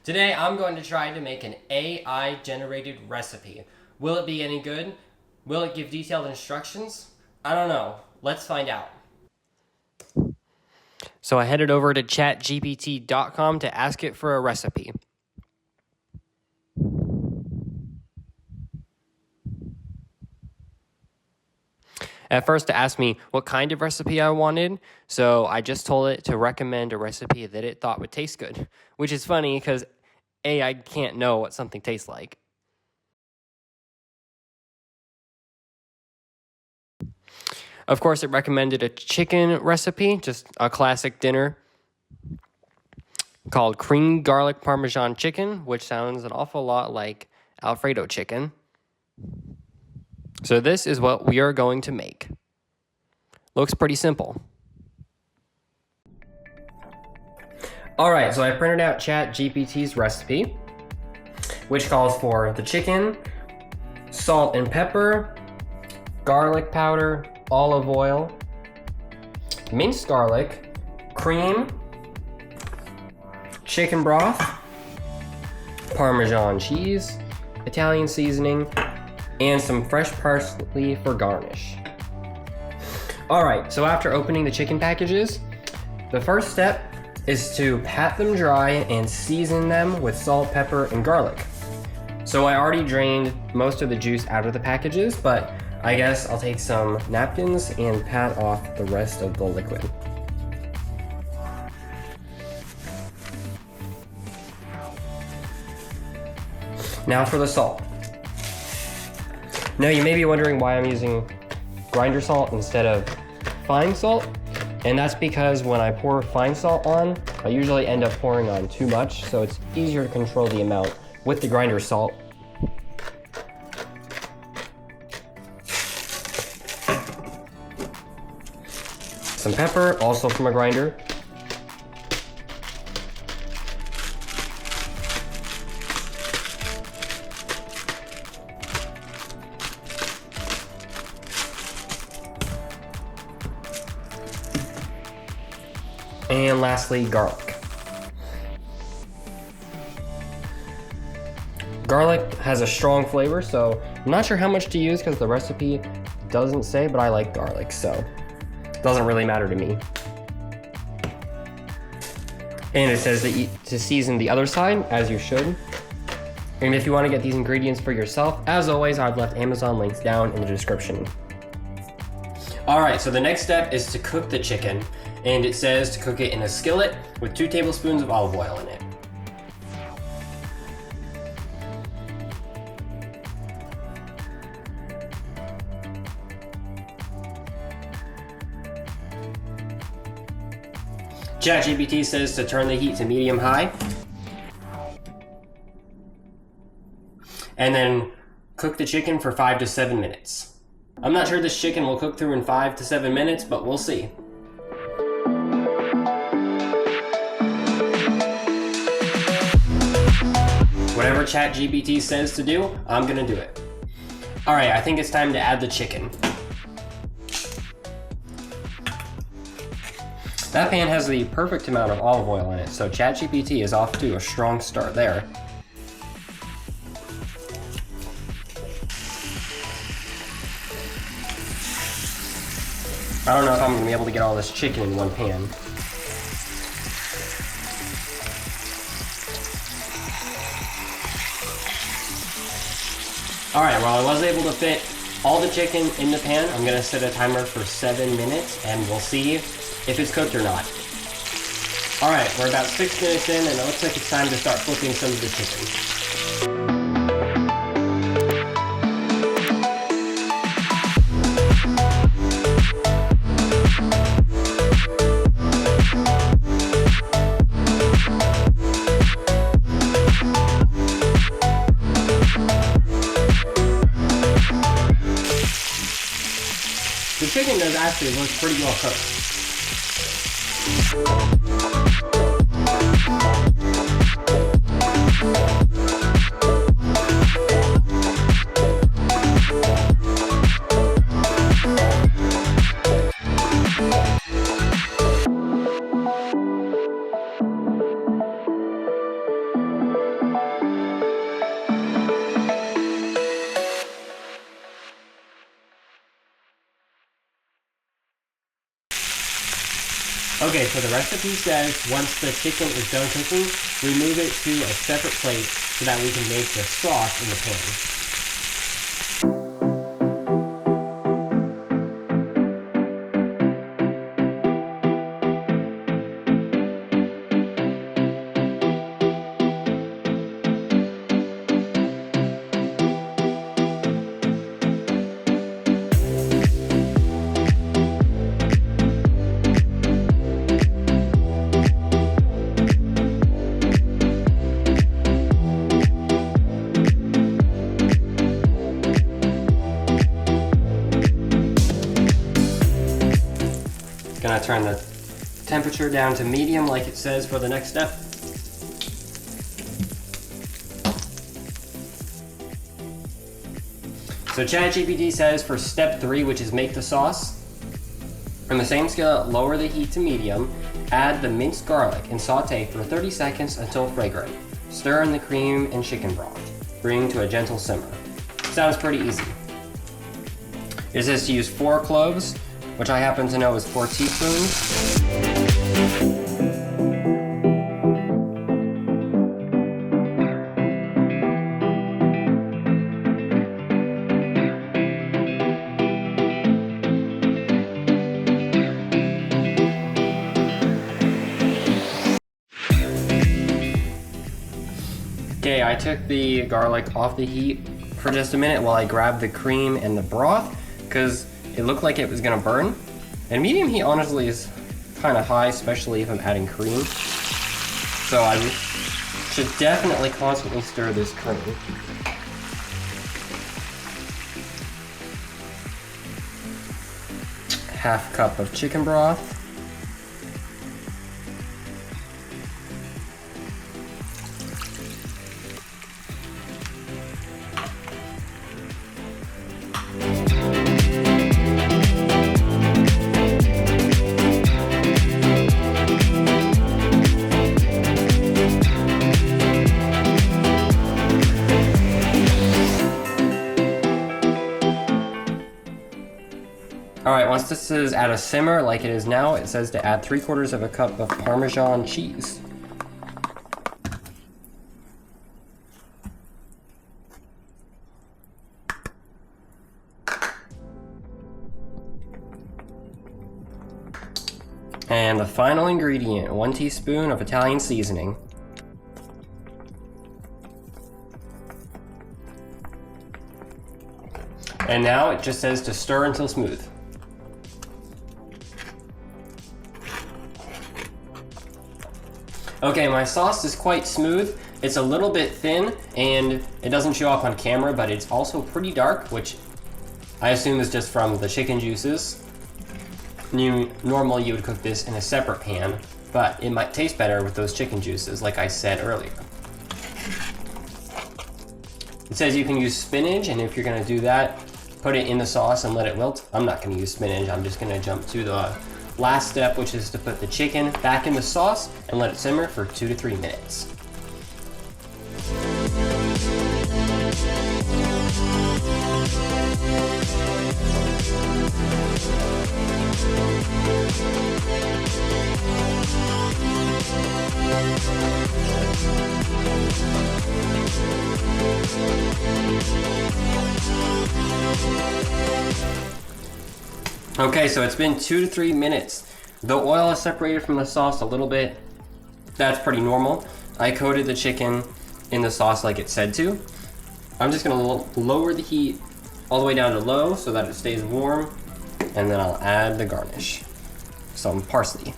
Today I'm going to try to make an AI generated recipe. Will it be any good? Will it give detailed instructions? I don't know. Let's find out. So I headed over to ChatGPT.com to ask it for a recipe. At first it asked me what kind of recipe I wanted, so I just told it to recommend a recipe that it thought would taste good, which is funny because AI can't know what something tastes like. Of course, it recommended a chicken recipe, just a classic dinner, called cream garlic parmesan chicken, which sounds an awful lot like Alfredo chicken. So this is what we are going to make. Looks pretty simple. Alright, so I printed out ChatGPT's recipe, which calls for the chicken, salt and pepper, garlic powder, olive oil, minced garlic, cream, chicken broth, Parmesan cheese, Italian seasoning, and some fresh parsley for garnish. Alright, so after opening the chicken packages, the first step is to pat them dry and season them with salt, pepper, and garlic. So I already drained most of the juice out of the packages, but I guess I'll take some napkins and pat off the rest of the liquid. Now for the salt. Now you may be wondering why I'm using grinder salt instead of fine salt, and that's because when I pour fine salt on, I usually end up pouring on too much, so it's easier to control the amount with the grinder salt. Some pepper, also from a grinder. And lastly, garlic. Garlic has a strong flavor, so I'm not sure how much to use because the recipe doesn't say, but I like garlic, so it doesn't really matter to me. And it says that to season the other side, as you should. And if you want to get these ingredients for yourself, as always, I've left Amazon links down in the description. Alright, so the next step is to cook the chicken. And it says to cook it in a skillet with 2 tablespoons of olive oil in it. ChatGPT says to turn the heat to medium-high. And then cook the chicken for 5 to 7 minutes. I'm not sure this chicken will cook through in 5 to 7 minutes, but we'll see. Whatever ChatGPT says to do, I'm gonna do it. Alright, I think it's time to add the chicken. That pan has the perfect amount of olive oil in it, so ChatGPT is off to a strong start there. I don't know if I'm gonna be able to get all this chicken in one pan. Alright, well I was able to fit all the chicken in the pan. I'm gonna set a timer for 7 minutes and we'll see if it's cooked or not. Alright, we're about 6 minutes in and it looks like it's time to start flipping some of the chicken. The chicken does actually look pretty well cooked. so the recipe says once the chicken is done cooking, remove it to a separate plate so that we can make the sauce in the pan. Gonna turn the temperature down to medium like it says for the next step. So ChatGPT says for step 3, which is make the sauce, on the same skillet, lower the heat to medium, add the minced garlic and saute for 30 seconds until fragrant. Stir in the cream and chicken broth. Bring to a gentle simmer. Sounds pretty easy. It says to use 4 cloves, which I happen to know is 4 teaspoons. Okay, I took the garlic off the heat for just a minute while I grabbed the cream and the broth, because it looked like it was gonna burn. And medium heat honestly is kind of high, especially if I'm adding cream. So I should definitely constantly stir this cream. Half cup of chicken broth. Alright, once this is at a simmer like it is now, it says to add 3/4 of a cup of Parmesan cheese. And the final ingredient, 1 teaspoon of Italian seasoning. And now it just says to stir until smooth. Okay, my sauce is quite smooth. It's a little bit thin and it doesn't show up on camera, but it's also pretty dark, which I assume is just from the chicken juices. Normally you would cook this in a separate pan, but it might taste better with those chicken juices, like I said earlier. It says you can use spinach, and if you're gonna do that, put it in the sauce and let it wilt. I'm not gonna use spinach, I'm just gonna jump to the last step, which is to put the chicken back in the sauce and let it simmer for 2 to 3 minutes. Okay, so it's been 2 to 3 minutes. The oil is separated from the sauce a little bit. That's pretty normal. I coated the chicken in the sauce like it said to. I'm just gonna lower the heat all the way down to low so that it stays warm, and then I'll add the garnish. Some parsley.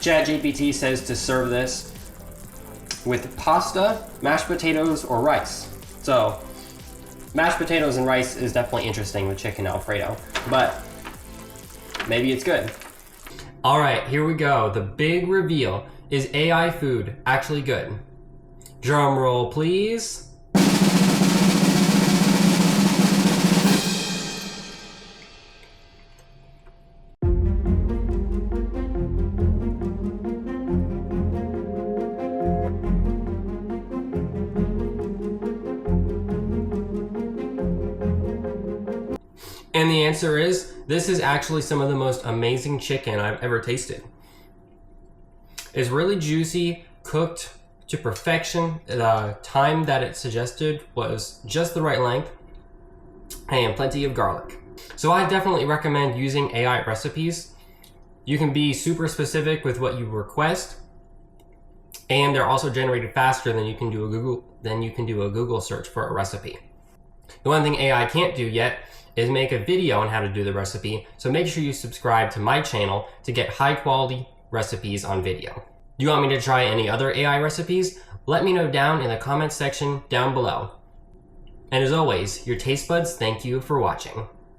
ChatGPT says to serve this with pasta, mashed potatoes, or rice. So, mashed potatoes and rice is definitely interesting with chicken Alfredo, but maybe it's good. All right, here we go. The big reveal. Is AI food actually good? Drum roll, please. And the answer is, this is actually some of the most amazing chicken I've ever tasted. It's really juicy, cooked to perfection. The time that it suggested was just the right length, and plenty of garlic. So I definitely recommend using AI recipes. You can be super specific with what you request, and they're also generated faster than you can do a Google search for a recipe. The one thing AI can't do yet is make a video on how to do the recipe, so make sure you subscribe to my channel to get high quality recipes on video. Do you want me to try any other AI recipes? Let me know down in the comments section down below. And as always, your taste buds thank you for watching.